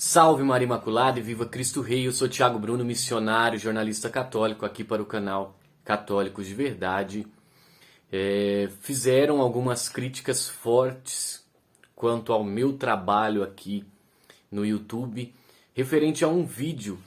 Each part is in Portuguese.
Salve Maria Imaculada e viva Cristo Rei! Eu sou Thiago Bruno, missionário, jornalista católico aqui para o canal Católicos de Verdade. Fizeram algumas críticas fortes quanto ao meu trabalho aqui no YouTube, referente a um vídeo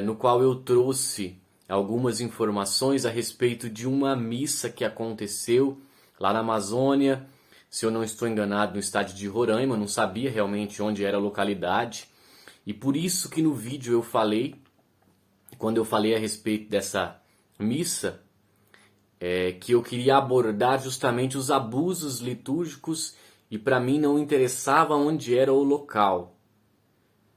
no qual eu trouxe algumas informações a respeito de uma missa que aconteceu lá na Amazônia. Se eu não estou enganado, no estado de Roraima, não sabia realmente onde era a localidade. E por isso que no vídeo eu falei, quando eu falei a respeito dessa missa, que eu queria abordar justamente os abusos litúrgicos e para mim não interessava onde era o local.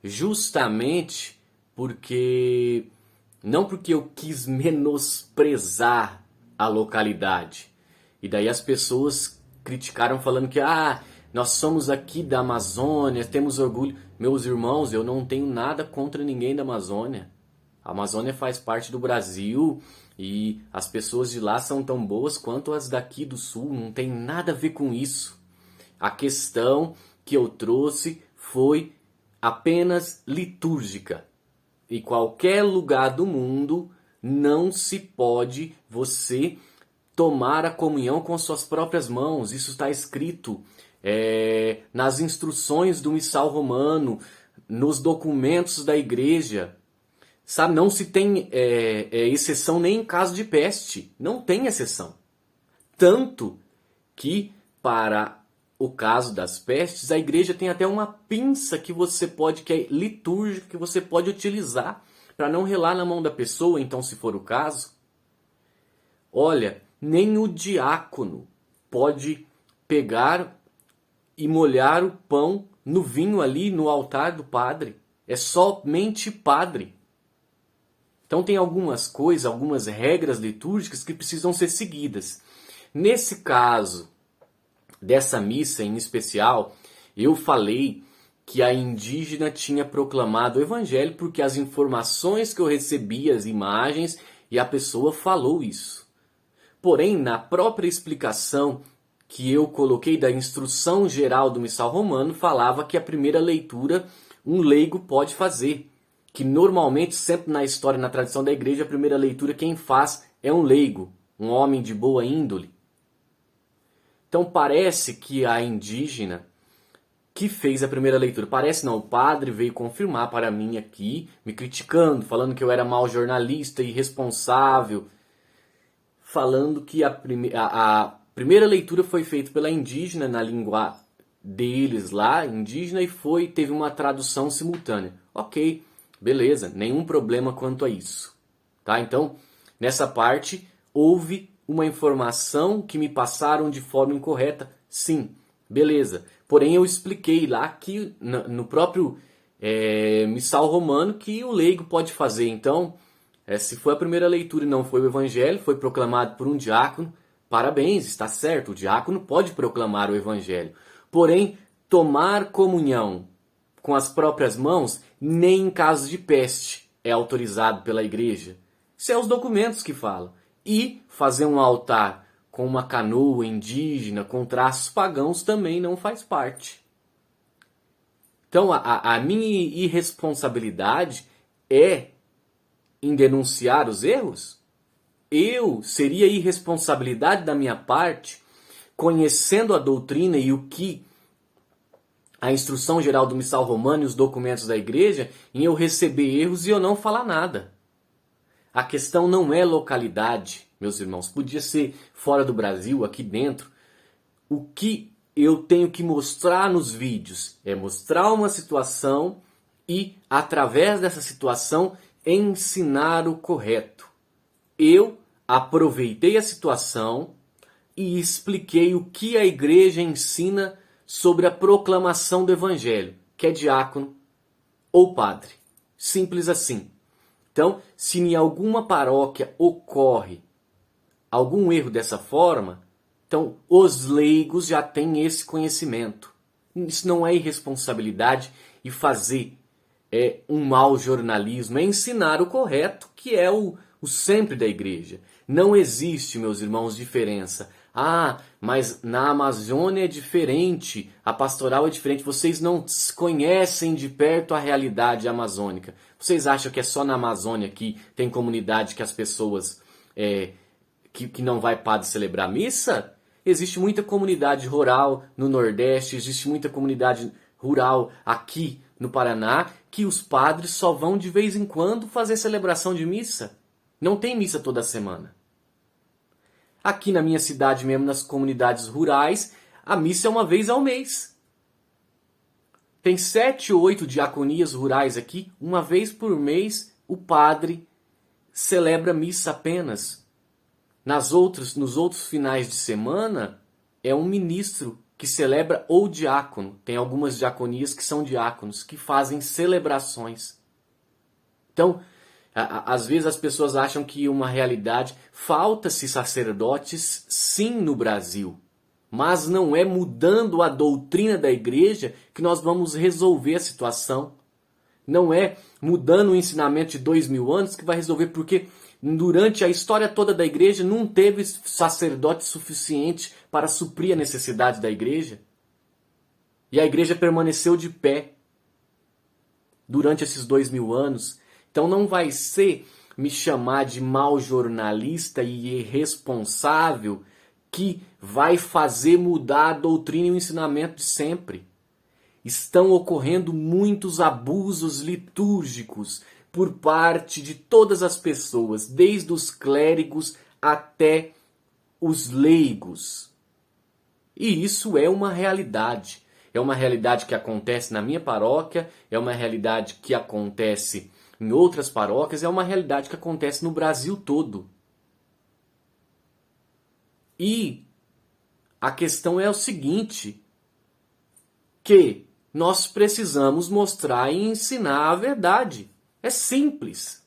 Justamente porque, não porque eu quis menosprezar a localidade. E daí as pessoas criticaram falando que nós somos aqui da Amazônia, temos orgulho. Meus irmãos, eu não tenho nada contra ninguém da Amazônia. A Amazônia faz parte do Brasil e as pessoas de lá são tão boas quanto as daqui do Sul. Não tem nada a ver com isso. A questão que eu trouxe foi apenas litúrgica. Em qualquer lugar do mundo não se pode você tomar a comunhão com suas próprias mãos. Isso está escrito nas instruções do missal romano, nos documentos da igreja. Sabe, não se tem exceção nem em caso de peste. Não tem exceção. Tanto que, para o caso das pestes, a igreja tem até uma pinça que você pode, que é litúrgica, que você pode utilizar para não relar na mão da pessoa, então, se for o caso. Olha, nem o diácono pode pegar e molhar o pão no vinho ali no altar do padre. É somente padre. Então tem algumas coisas, algumas regras litúrgicas que precisam ser seguidas. Nesse caso dessa missa em especial, eu falei que a indígena tinha proclamado o evangelho porque as informações que eu recebi, as imagens, e a pessoa falou isso. Porém, na própria explicação que eu coloquei da instrução geral do missal romano, falava que a primeira leitura um leigo pode fazer. Que normalmente, sempre na história, na tradição da igreja, a primeira leitura quem faz é um leigo, um homem de boa índole. Então parece que a indígena que fez a primeira leitura, parece não, o padre veio confirmar para mim aqui, me criticando, falando que eu era mau jornalista, irresponsável, falando que a primeira leitura foi feita pela indígena na língua deles lá, indígena, e teve uma tradução simultânea. Ok, beleza, nenhum problema quanto a isso. Tá? Então, nessa parte, houve uma informação que me passaram de forma incorreta. Sim, beleza. Porém, eu expliquei lá que no próprio missal romano que o leigo pode fazer. Então, se foi a primeira leitura e não foi o evangelho, foi proclamado por um diácono, parabéns, está certo, o diácono pode proclamar o evangelho. Porém, tomar comunhão com as próprias mãos, nem em caso de peste é autorizado pela igreja. Isso é os documentos que falam. E fazer um altar com uma canoa indígena, com traços pagãos, também não faz parte. Então, a minha irresponsabilidade é em denunciar os erros? Seria irresponsabilidade da minha parte, conhecendo a doutrina e o que a instrução geral do missal romano e os documentos da igreja, em eu receber erros e eu não falar nada. A questão não é localidade, meus irmãos. Podia ser fora do Brasil, aqui dentro. O que eu tenho que mostrar nos vídeos é mostrar uma situação e, através dessa situação, ensinar o correto. Eu aproveitei a situação e expliquei o que a igreja ensina sobre a proclamação do evangelho, que é diácono ou padre. Simples assim. Então, se em alguma paróquia ocorre algum erro dessa forma, então os leigos já têm esse conhecimento. Isso não é irresponsabilidade e fazer um mau jornalismo, é ensinar o correto, que é o sempre da igreja. Não existe, meus irmãos, diferença. Ah, mas na Amazônia é diferente, a pastoral é diferente, vocês não conhecem de perto a realidade amazônica. Vocês acham que é só na Amazônia que tem comunidade que as pessoas que não vai padre celebrar missa? Existe muita comunidade rural no Nordeste, existe muita comunidade rural aqui no Paraná, que os padres só vão de vez em quando fazer celebração de missa. Não tem missa toda semana. Aqui na minha cidade mesmo, nas comunidades rurais, a missa é uma vez ao mês. Tem 7 ou 8 diaconias rurais aqui. Uma vez por mês, o padre celebra missa apenas. Nos outros finais de semana, é um ministro que celebra ou diácono. Tem algumas diaconias que são diáconos, que fazem celebrações. Então, às vezes as pessoas acham que uma realidade, falta-se sacerdotes sim no Brasil, mas não é mudando a doutrina da igreja que nós vamos resolver a situação. Não é mudando o ensinamento de 2000 anos que vai resolver, porque durante a história toda da igreja não teve sacerdote suficiente para suprir a necessidade da igreja. E a igreja permaneceu de pé durante esses 2000 anos. Então não vai ser me chamar de mau jornalista e irresponsável que vai fazer mudar a doutrina e o ensinamento de sempre. Estão ocorrendo muitos abusos litúrgicos por parte de todas as pessoas, desde os clérigos até os leigos. E isso é uma realidade. É uma realidade que acontece na minha paróquia, é uma realidade que acontece em outras paróquias, é uma realidade que acontece no Brasil todo. E a questão é o seguinte, que nós precisamos mostrar e ensinar a verdade. É simples.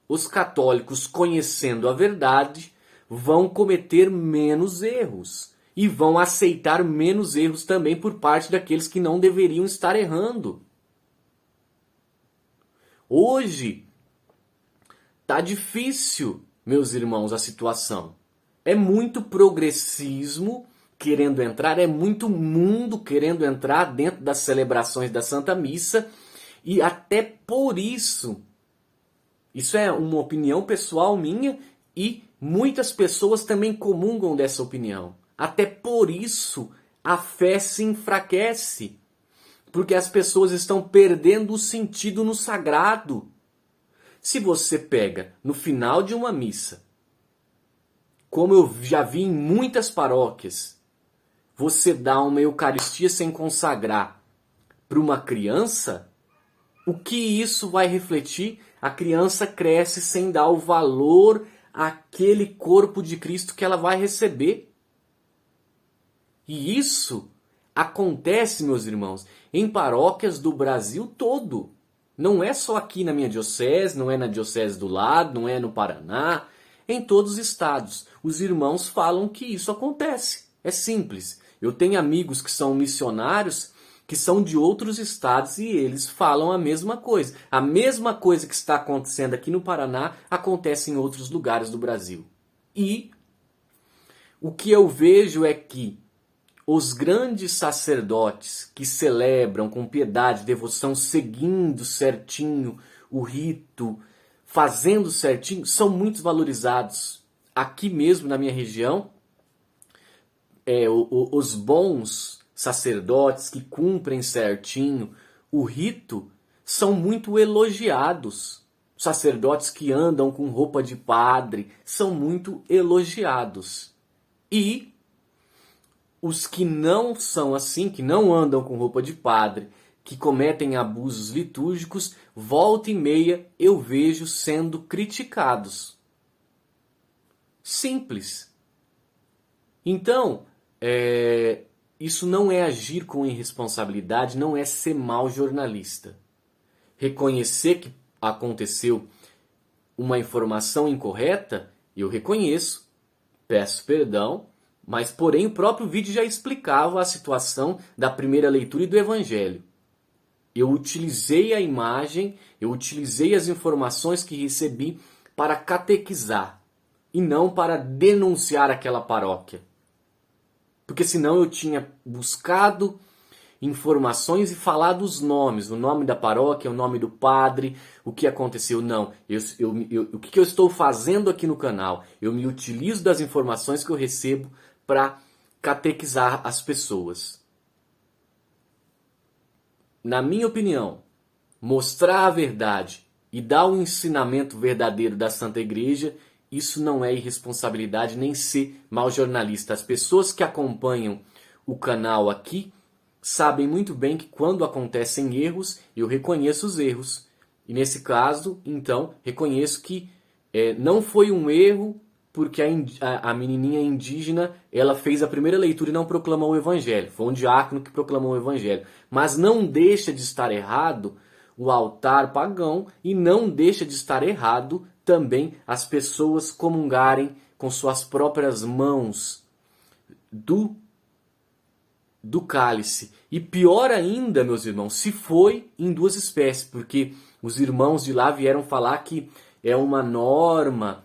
Os católicos, conhecendo a verdade, vão cometer menos erros. E vão aceitar menos erros também por parte daqueles que não deveriam estar errando. Hoje tá difícil, meus irmãos, a situação. É muito progressismo querendo entrar, é muito mundo querendo entrar dentro das celebrações da Santa Missa, e até por isso é uma opinião pessoal minha e muitas pessoas também comungam dessa opinião. Até por isso a fé se enfraquece. Porque as pessoas estão perdendo o sentido no sagrado. Se você pega no final de uma missa, como eu já vi em muitas paróquias, você dá uma Eucaristia sem consagrar para uma criança, o que isso vai refletir? A criança cresce sem dar o valor àquele corpo de Cristo que ela vai receber. E isso acontece, meus irmãos, em paróquias do Brasil todo. Não é só aqui na minha diocese, não é na diocese do lado, não é no Paraná. Em todos os estados, os irmãos falam que isso acontece. É simples. Eu tenho amigos que são missionários, que são de outros estados, e eles falam a mesma coisa. A mesma coisa que está acontecendo aqui no Paraná acontece em outros lugares do Brasil. E o que eu vejo é que os grandes sacerdotes que celebram com piedade, devoção, seguindo certinho o rito, fazendo certinho, são muito valorizados. Aqui mesmo na minha região, os bons sacerdotes que cumprem certinho o rito são muito elogiados. Sacerdotes que andam com roupa de padre são muito elogiados. E os que não são assim, que não andam com roupa de padre, que cometem abusos litúrgicos, volta e meia eu vejo sendo criticados. Simples. Então, isso não é agir com irresponsabilidade, não é ser mau jornalista. Reconhecer que aconteceu uma informação incorreta, eu reconheço, peço perdão, mas porém o próprio vídeo já explicava a situação da primeira leitura e do Evangelho. Eu utilizei a imagem, eu utilizei as informações que recebi para catequizar. e não para denunciar aquela paróquia. Porque senão eu tinha buscado informações e falado os nomes, o nome da paróquia, o nome do padre, o que aconteceu. Não, o que eu estou fazendo aqui no canal? Eu me utilizo das informações que eu recebo para catequizar as pessoas. Na minha opinião, mostrar a verdade e dar o ensinamento verdadeiro da Santa Igreja, isso não é irresponsabilidade nem ser mau jornalista. As pessoas que acompanham o canal aqui sabem muito bem que quando acontecem erros, eu reconheço os erros. E nesse caso, então, reconheço que não foi um erro porque a menininha indígena ela fez a primeira leitura e não proclamou o evangelho. Foi um diácono que proclamou o evangelho. Mas não deixa de estar errado o altar pagão e não deixa de estar errado também as pessoas comungarem com suas próprias mãos do cálice. E pior ainda, meus irmãos, se foi em duas espécies, porque os irmãos de lá vieram falar que é uma norma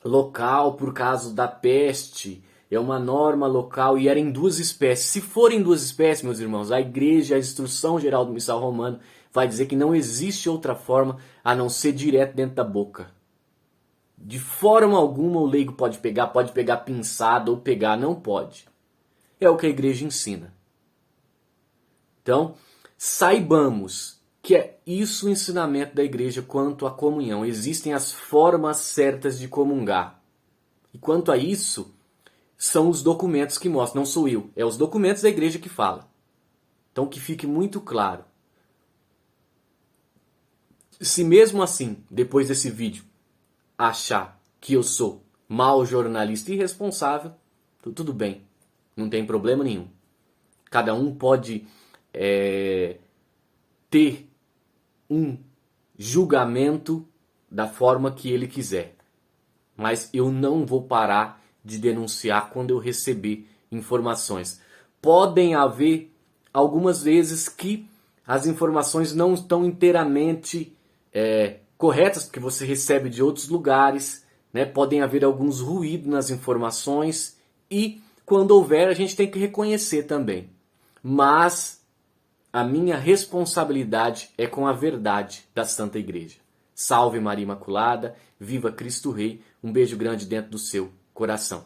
local por causa da peste, é uma norma local e era em duas espécies. Se for em duas espécies, meus irmãos, a igreja, a instrução geral do missal romano vai dizer que não existe outra forma a não ser direto dentro da boca. De forma alguma o leigo pode pegar pinçado ou pegar, não pode. É o que a igreja ensina. Então, saibamos que é isso o ensinamento da igreja quanto à comunhão. Existem as formas certas de comungar. E quanto a isso, são os documentos que mostram, não sou eu, é os documentos da igreja que falam. Então que fique muito claro. Se mesmo assim, depois desse vídeo, achar que eu sou mau jornalista e irresponsável, tudo bem, não tem problema nenhum. Cada um pode ter um julgamento da forma que ele quiser. Mas eu não vou parar de denunciar quando eu receber informações. Podem haver algumas vezes que as informações não estão inteiramente corretas, porque você recebe de outros lugares, né? Podem haver alguns ruídos nas informações e quando houver a gente tem que reconhecer também. Mas a minha responsabilidade é com a verdade da Santa Igreja. Salve Maria Imaculada, viva Cristo Rei, um beijo grande dentro do seu coração.